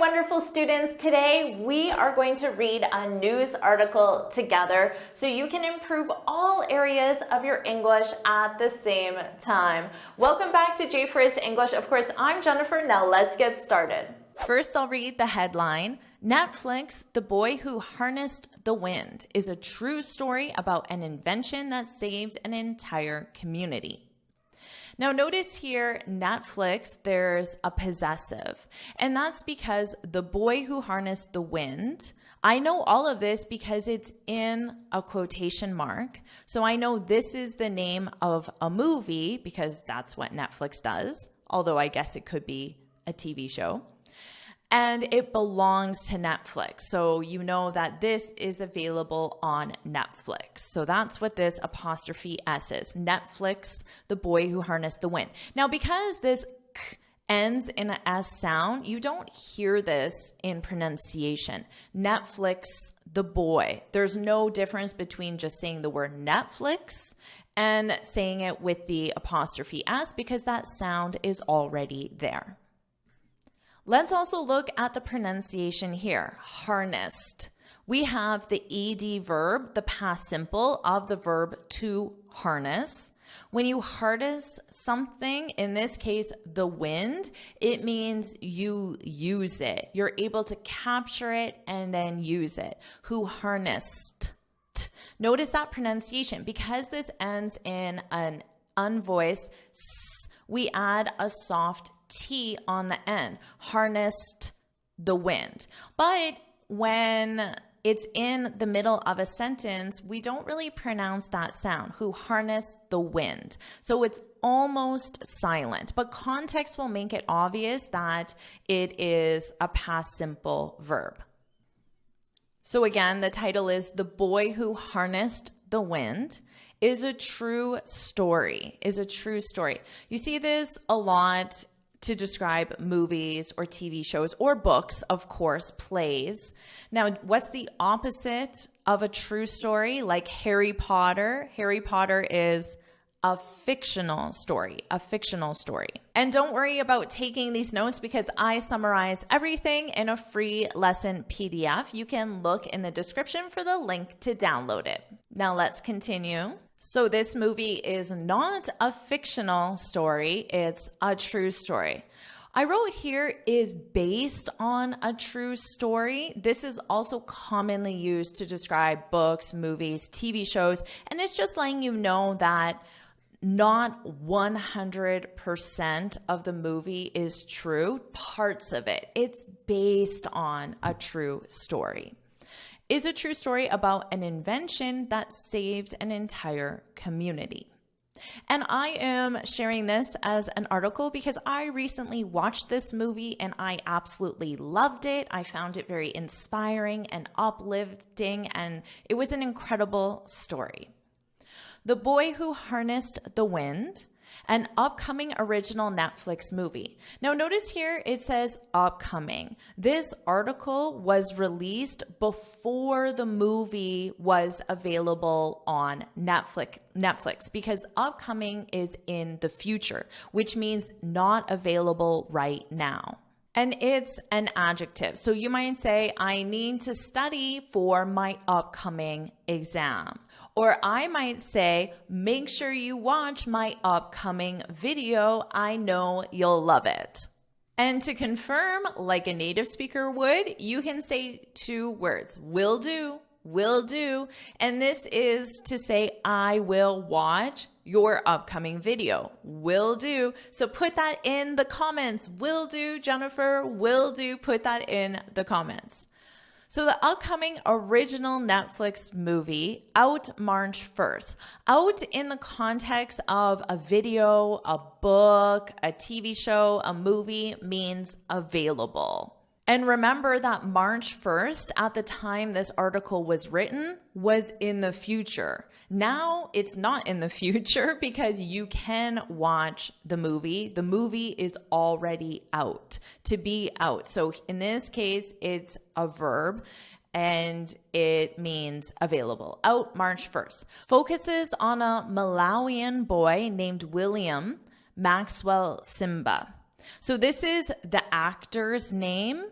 wonderful students. Today we are going to read a news article together so you can improve all areas of your English at the same time. Welcome back to JForrest English. Of course, I'm Jennifer. Now let's get started. First, I'll read the headline. Netflix, The Boy Who Harnessed the Wind, is a true story about an invention that saved an entire community. Now notice here, Netflix, there's a possessive, and that's because the boy who harnessed the wind, I know all of this because it's in a quotation mark. So I know this is the name of a movie because that's what Netflix does, although I guess it could be a TV show. And it belongs to Netflix. So you know that this is available on Netflix. So that's what this apostrophe S is. Netflix, The Boy Who Harnessed the Wind. Now, because this k ends in an S sound, you don't hear this in pronunciation. Netflix, the boy. There's no difference between just saying the word Netflix and saying it with the apostrophe S because that sound is already there. Let's also look at the pronunciation here, harnessed. We have the ed verb, the past simple of the verb to harness. When you harness something, in this case, the wind, it means you use it. You're able to capture it and then use it. Who harnessed? Notice that pronunciation. Because this ends in an unvoiced s, we add a soft T on the end, harnessed the wind. But when it's in the middle of a sentence, we don't really pronounce that sound, who harnessed the wind. So it's almost silent, but context will make it obvious that it is a past simple verb. So again, the title is The Boy Who Harnessed the Wind is a true story, You see this a lot to describe movies or TV shows or books, of course, plays. Now, what's the opposite of a true story? Like Harry Potter. Harry Potter is a fictional story. And don't worry about taking these notes because I summarize everything in a free lesson PDF. You can look in the description for the link to download it. Now let's continue. So this movie is not a fictional story, it's a true story. I wrote here is based on a true story. This is also commonly used to describe books, movies, TV shows, and it's just letting you know that not 100% of the movie is true, parts of it. It's based on a true story. Is a true story about an invention that saved an entire community. And I am sharing this as an article because I recently watched this movie and I absolutely loved it. I found it very inspiring and uplifting, and it was an incredible story. The Boy Who Harnessed the Wind, an upcoming original Netflix movie. Now notice here it says upcoming. This article was released before the movie was available on Netflix because upcoming is in the future, which means not available right now. And it's an adjective. So you might say, I need to study for my upcoming exam. Or I might say, make sure you watch my upcoming video. I know you'll love it. And to confirm, like a native speaker would, you can say two words, will do. And this is to say, I will watch your upcoming video. Will do. So put that in the comments. Will do, Jennifer. Will do. Put that in the comments. So the upcoming original Netflix movie, out March 1st. Out in the context of a video, a book, a TV show, a movie means available. And remember that March 1st, at the time this article was written, was in the future. Now it's not in the future because you can watch the movie. The movie is already out, to be out. So in this case, it's a verb and it means available. Out March 1st. Focuses on a Malawian boy named William Maxwell Simba. So this is the actor's name.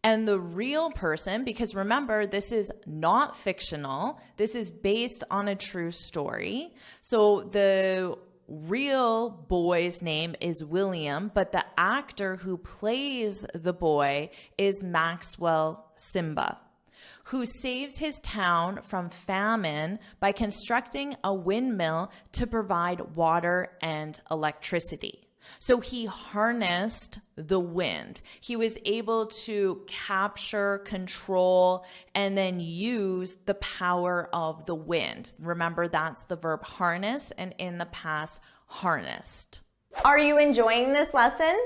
And the real person, because remember, this is not fictional, this is based on a true story. So the real boy's name is William, but the actor who plays the boy is Maxwell Simba, who saves his town from famine by constructing a windmill to provide water and electricity. So he harnessed the wind. He was able to capture, control, and then use the power of the wind. Remember, that's the verb harness, and in the past, harnessed. Are you enjoying this lesson?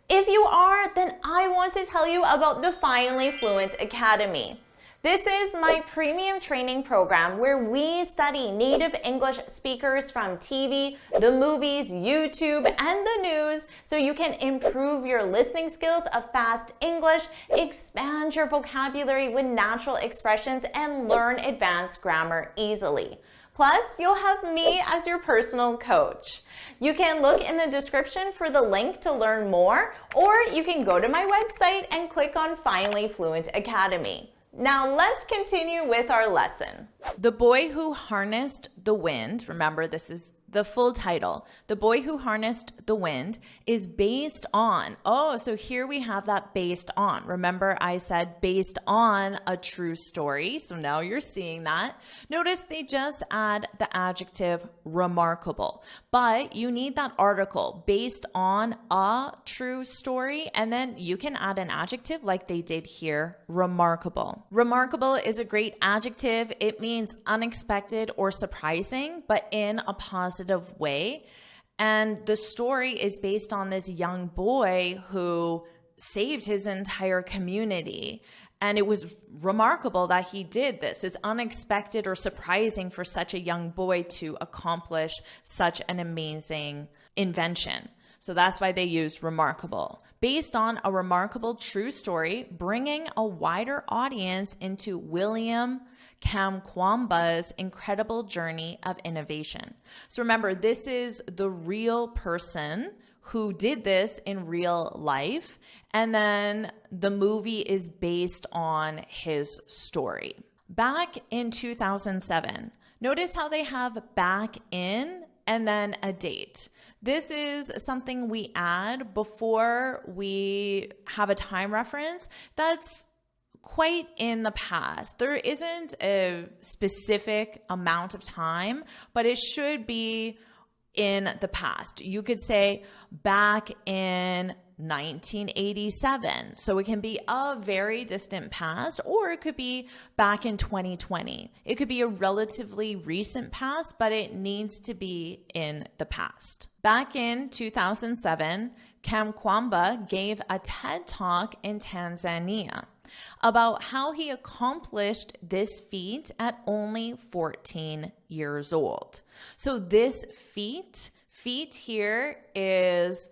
If you are, then I want to tell you about the Finally Fluent Academy. This is my premium training program where we study native English speakers from TV, the movies, YouTube, and the news so you can improve your listening skills of fast English, expand your vocabulary with natural expressions, and learn advanced grammar easily. Plus, you'll have me as your personal coach. You can look in the description for the link to learn more, or you can go to my website and click on Finally Fluent Academy. Now let's continue with our lesson. The Boy Who Harnessed the Wind, remember this is the full title. The Boy Who Harnessed the Wind is based on, so here we have that based on. Remember I said based on a true story, so now you're seeing that. Notice they just add the adjective remarkable, but you need that article based on a true story, and then you can add an adjective like they did here, remarkable. Remarkable is a great adjective. It means unexpected or surprising, but in a positive way. And the story is based on this young boy who saved his entire community. And it was remarkable that he did this. It's unexpected or surprising for such a young boy to accomplish such an amazing invention. So that's why they used remarkable. Based on a remarkable true story, bringing a wider audience into William Kamkwamba's incredible journey of innovation. So remember, this is the real person who did this in real life, and then the movie is based on his story. Back in 2007, notice how they have back in and then a date. This is something we add before we have a time reference that's quite in the past. There isn't a specific amount of time, but it should be in the past. You could say back in 1987. So it can be a very distant past, or it could be back in 2020. It could be a relatively recent past, but it needs to be in the past. Back in 2007, Kamkwamba gave a TED Talk in Tanzania about how he accomplished this feat at only 14 years old. So this feat here is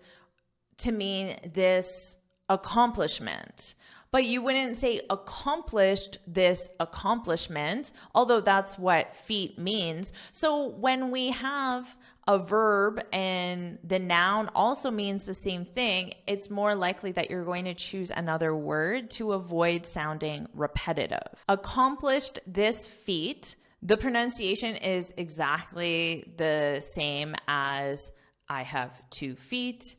to mean this accomplishment, but you wouldn't say accomplished this accomplishment, although that's what feat means. So when we have a verb and the noun also means the same thing, it's more likely that you're going to choose another word to avoid sounding repetitive. Accomplished this feat, the pronunciation is exactly the same as I have 2 feet.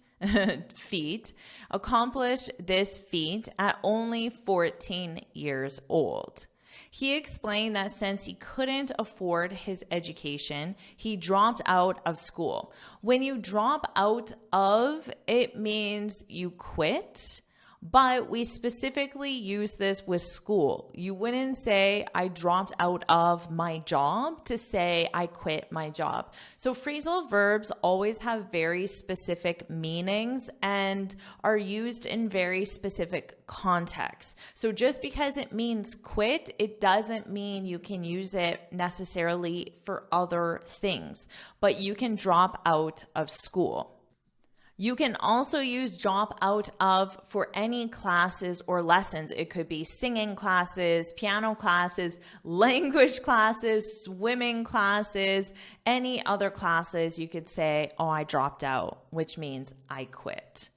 Feet, accomplished this feat at only 14 years old. He explained that since he couldn't afford his education, he dropped out of school. When you drop out of, it means you quit, but we specifically use this with school. You wouldn't say I dropped out of my job to say I quit my job. So phrasal verbs always have very specific meanings and are used in very specific contexts. So just because it means quit, it doesn't mean you can use it necessarily for other things, but you can drop out of school. You can also use drop out of for any classes or lessons. It could be singing classes, piano classes, language classes, swimming classes, any other classes. You could say, oh, I dropped out, which means I quit.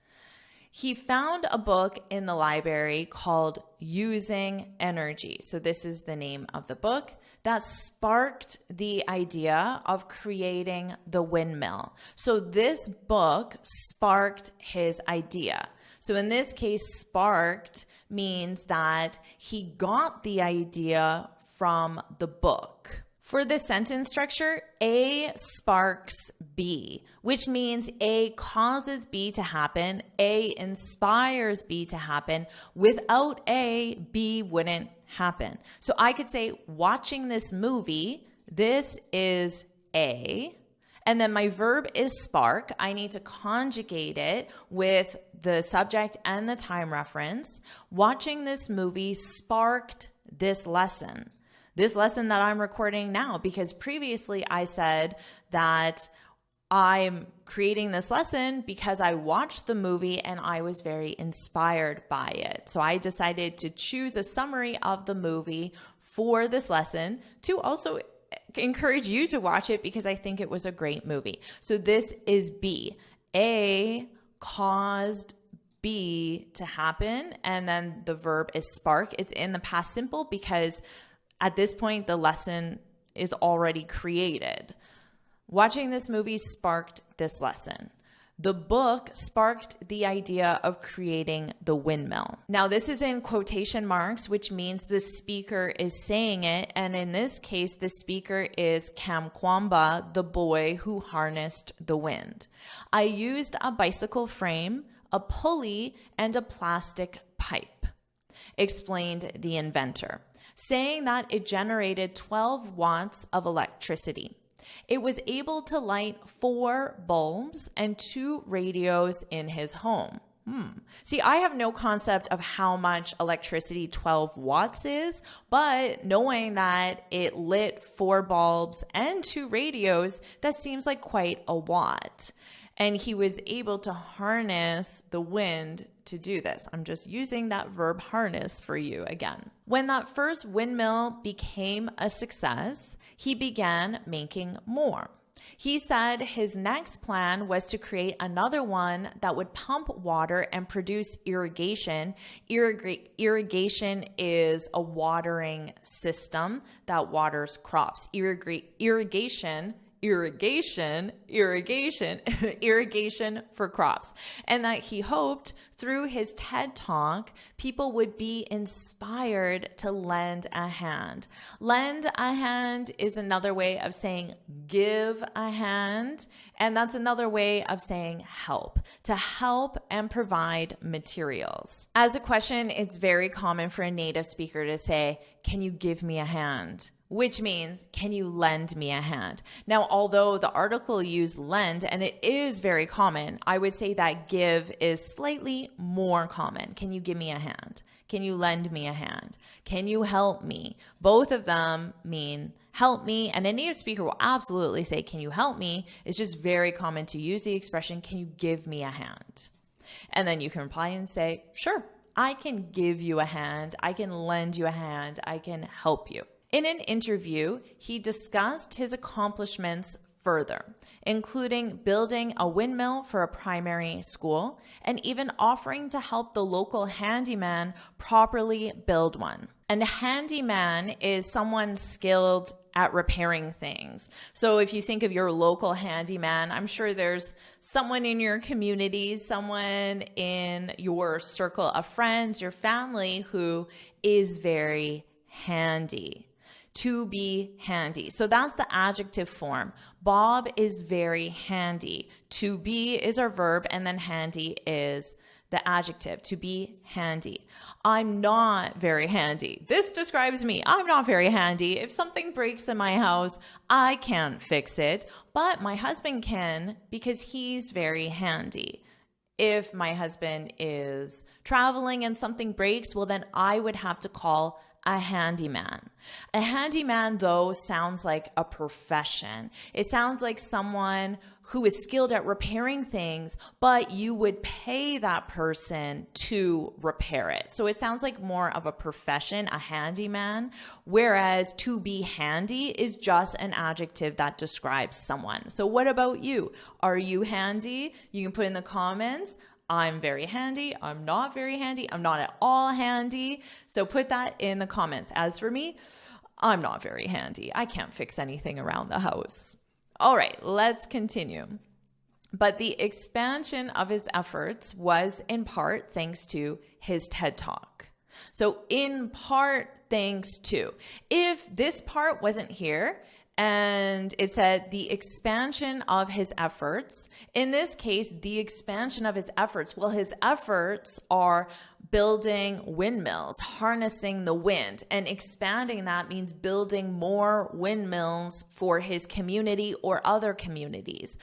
He found a book in the library called Using Energy. So this is the name of the book that sparked the idea of creating the windmill. So this book sparked his idea. So in this case, sparked means that he got the idea from the book. For the sentence structure, A sparks B, which means A causes B to happen, A inspires B to happen. Without A, B wouldn't happen. So I could say, watching this movie, this is A, and then my verb is spark. I need to conjugate it with the subject and the time reference. Watching this movie sparked this lesson. This lesson that I'm recording now, because previously I said that I'm creating this lesson because I watched the movie and I was very inspired by it. So I decided to choose a summary of the movie for this lesson to also encourage you to watch it because I think it was a great movie. So this is B. A caused B to happen, and then the verb is spark. It's in the past simple because at this point, the lesson is already created. Watching this movie sparked this lesson. The book sparked the idea of creating the windmill. Now, this is in quotation marks, which means the speaker is saying it. And in this case, the speaker is Kamkwamba, the boy who harnessed the wind. I used a bicycle frame, a pulley, and a plastic pipe, explained the inventor, saying that it generated 12 watts of electricity. It was able to light 4 bulbs and 2 radios in his home. See, I have no concept of how much electricity 12 watts is, but knowing that it lit 4 bulbs and 2 radios, that seems like quite a watt. And he was able to harness the wind to do this. I'm just using that verb harness for you again. When that first windmill became a success, he began making more. He said his next plan was to create another one that would pump water and produce irrigation. Irrigation is a watering system that waters crops. Irrigation for crops. And that he hoped through his TED Talk, people would be inspired to lend a hand. Lend a hand is another way of saying give a hand. And that's another way of saying help, to help and provide materials. As a question, it's very common for a native speaker to say, can you give me a hand? Which means, can you lend me a hand? Now, although the article used lend, and it is very common, I would say that give is slightly more common. Can you give me a hand? Can you lend me a hand? Can you help me? Both of them mean help me, and a native speaker will absolutely say, can you help me? It's just very common to use the expression, can you give me a hand? And then you can reply and say, sure, I can give you a hand. I can lend you a hand. I can help you. In an interview, he discussed his accomplishments further, including building a windmill for a primary school and even offering to help the local handyman properly build one. And a handyman is someone skilled at repairing things. So if you think of your local handyman, I'm sure there's someone in your community, someone in your circle of friends, your family who is very handy. To be handy. So that's the adjective form. Bob is very handy. To be is our verb, and then handy is the adjective, to be handy. I'm not very handy. This describes me. I'm not very handy. If something breaks in my house, I can't fix it, but my husband can because he's very handy. If my husband is traveling and something breaks, well, then I would have to call a handyman. A handyman, though, sounds like a profession. It sounds like someone who is skilled at repairing things, but you would pay that person to repair it. So it sounds like more of a profession, a handyman, whereas to be handy is just an adjective that describes someone. So what about you? Are you handy? You can put in the comments. I'm very handy, I'm not very handy, I'm not at all handy. So put that in the comments. As for me, I'm not very handy. I can't fix anything around the house. All right, let's continue. But the expansion of his efforts was in part thanks to his TED Talk. So in part thanks to. If this part wasn't here, and it said the expansion of his efforts. In this case, the expansion of his efforts. Well, his efforts are building windmills, harnessing the wind, and expanding that means building more windmills for his community or other communities.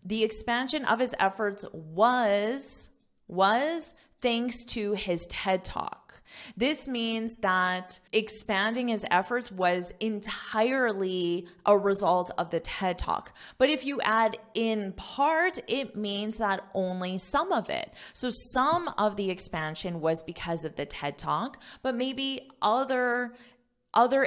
The expansion of his efforts was thanks to his TED Talk. This means that expanding his efforts was entirely a result of the TED Talk. But if you add in part, it means that only some of it. So some of the expansion was because of the TED Talk, but maybe other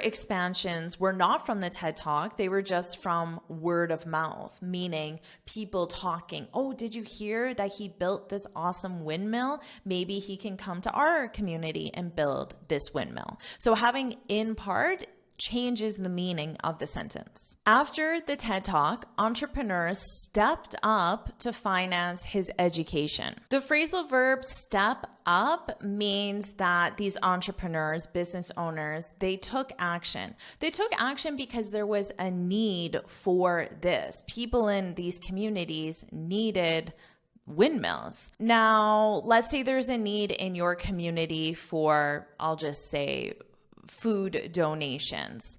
expansions were not from the TED Talk. They were just from word of mouth, meaning people talking. Oh, did you hear that he built this awesome windmill? Maybe he can come to our community and build this windmill. So having in part changes the meaning of the sentence. After the TED Talk, entrepreneurs stepped up to finance his education. The phrasal verb step up means that these entrepreneurs, business owners, they took action. They took action because there was a need for this. People in these communities needed windmills. Now, let's say there's a need in your community for, I'll just say, food donations.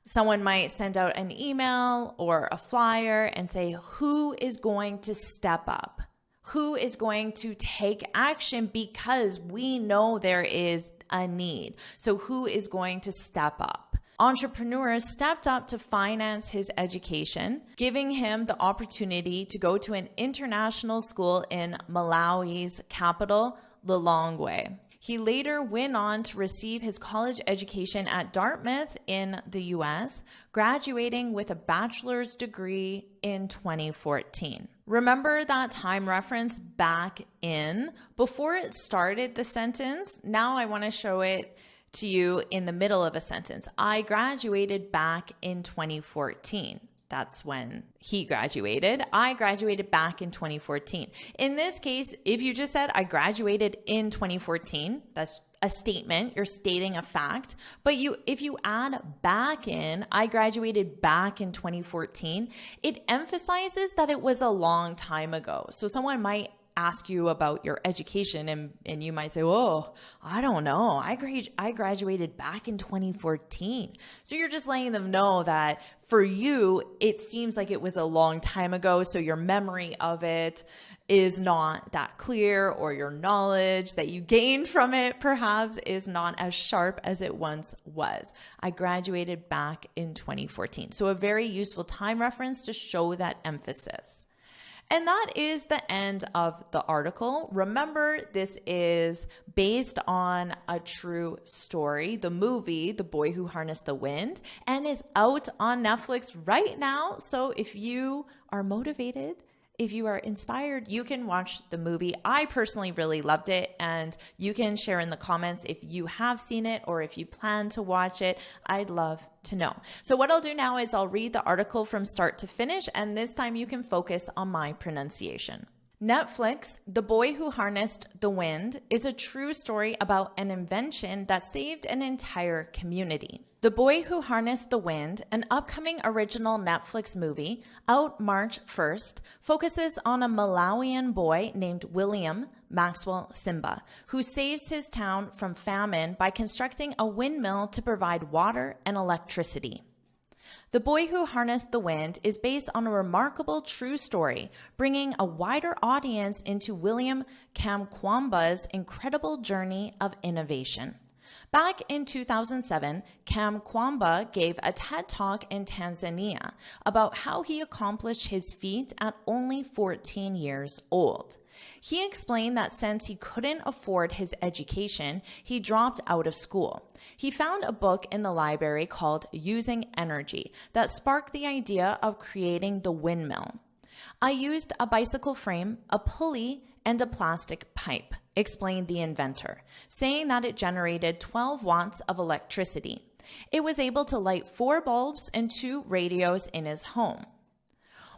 Someone might send out an email or a flyer and say, who is going to step up? Who is going to take action because we know there is a need? So who is going to step up? Entrepreneurs stepped up to finance his education, giving him the opportunity to go to an international school in Malawi's capital, Lilongwe. He later went on to receive his college education at Dartmouth in the US, graduating with a bachelor's degree in 2014. Remember that time reference back in? Before it started the sentence, now I want to show it to you in the middle of a sentence. I graduated back in 2014. That's when he graduated. I graduated back in 2014. In this case, if you just said, I graduated in 2014, that's a statement. You're stating a fact. But if you add back in, I graduated back in 2014, it emphasizes that it was a long time ago. So someone might ask you about your education and you might say, oh, I don't know. I graduated back in 2014. So you're just letting them know that for you, it seems like it was a long time ago. So your memory of it is not that clear, or your knowledge that you gained from it perhaps is not as sharp as it once was. I graduated back in 2014. So a very useful time reference to show that emphasis. And that is the end of the article. Remember, this is based on a true story, the movie, The Boy Who Harnessed the Wind, and is out on Netflix right now. So if you are motivated, if you are inspired, you can watch the movie. I personally really loved it, and you can share in the comments if you have seen it or if you plan to watch it. I'd love to know. So what I'll do now is I'll read the article from start to finish, and this time you can focus on my pronunciation. Netflix, The Boy Who Harnessed the Wind, is a true story about an invention that saved an entire community. The Boy Who Harnessed the Wind, an upcoming original Netflix movie, out March 1st, focuses on a Malawian boy named William Maxwell Simba, who saves his town from famine by constructing a windmill to provide water and electricity. The Boy Who Harnessed the Wind is based on a remarkable true story, bringing a wider audience into William Kamkwamba's incredible journey of innovation. Back in 2007, Kamkwamba gave a TED Talk in Tanzania about how he accomplished his feat at only 14 years old. He explained that since he couldn't afford his education, he dropped out of school. He found a book in the library called Using Energy that sparked the idea of creating the windmill. I used a bicycle frame, a pulley, and a plastic pipe, explained the inventor, saying that it generated 12 watts of electricity. It was able to light 4 bulbs and 2 radios in his home.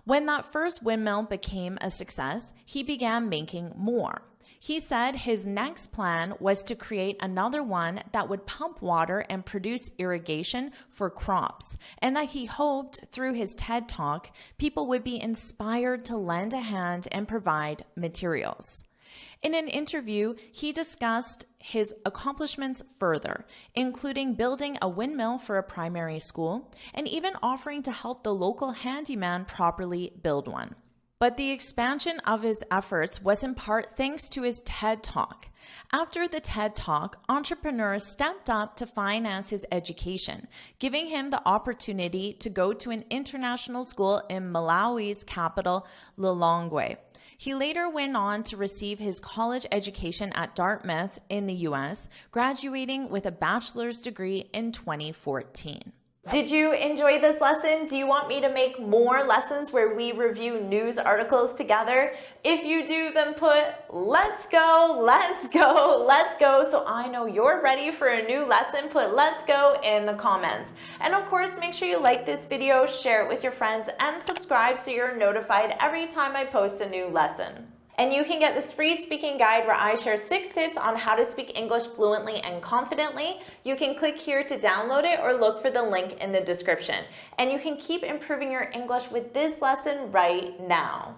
When that first windmill became a success, he began making more. He said his next plan was to create another one that would pump water and produce irrigation for crops, and that he hoped through his TED Talk, people would be inspired to lend a hand and provide materials. In an interview, he discussed his accomplishments further, including building a windmill for a primary school and even offering to help the local handyman properly build one. But the expansion of his efforts was in part thanks to his TED Talk. After the TED Talk, entrepreneurs stepped up to finance his education, giving him the opportunity to go to an international school in Malawi's capital, Lilongwe. He later went on to receive his college education at Dartmouth in the US, graduating with a bachelor's degree in 2014. Did you enjoy this lesson? Do you want me to make more lessons where we review news articles together? If you do, then put let's go, let's go, let's go, so I know you're ready for a new lesson. Put let's go in the comments. And of course, make sure you like this video, share it with your friends, and subscribe so you're notified every time I post a new lesson. And you can get this free speaking guide where I share 6 tips on how to speak English fluently and confidently. You can click here to download it or look for the link in the description. And you can keep improving your English with this lesson right now.